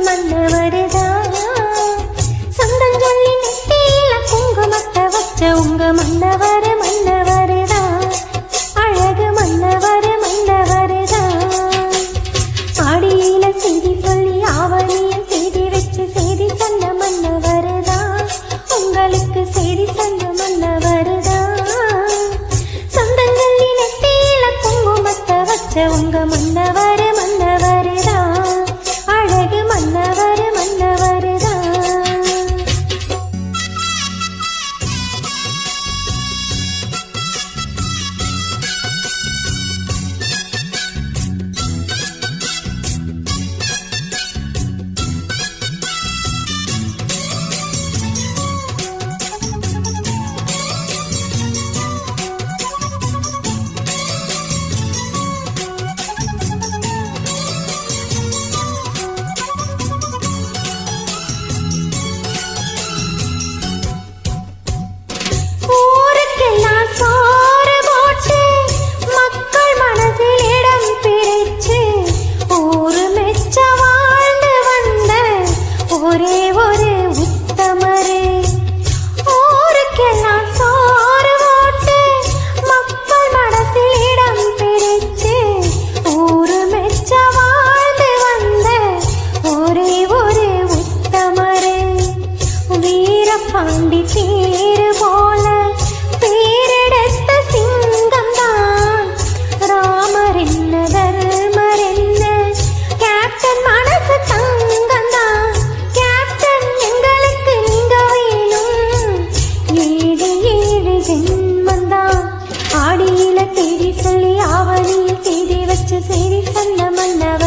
மன்னவருதான். சொந்தம் சொல்லி நெத்தியில குங்குமத்தை வச்ச உங்க மன்னவர் மன்னவருதான். அழகு மன்னவர் மன்னவருதான். ஆடியில செய்தி சொல்லி ஆவணியில் செய்தி வச்சு செய்தி சொன்ன மன்னவருதான். உங்களுக்கு செய்தி சொன்ன மன்னவருதான். சொந்தம் சொல்லி நெத்தியில குங்குமத்தை வச்ச உங்க மன்னவர் மன்னவருதான். அழகு மன்னவர் மன்னவருதான். ஒரே ஒரு உத்தமரே ஊருக்கெல்லாம் சோறு போட்டு மக்கள் மனசில் இடம் பிடிச்சு ஊரு மெச்ச வாழ்ந்து வந்த ஒரே ஒரு உத்தமரே. வீரபாண்டி தேரு போல பேரெடுத்த சிங்கம் தான். ராமர் என்ன தர்மர் என்ன கேப்டன் மனசு தங்கம் தான். ஆடியில தேடி சொல்லி ஆவணியில் தேடி வச்சு செய்தி சொன்ன மன்னவர்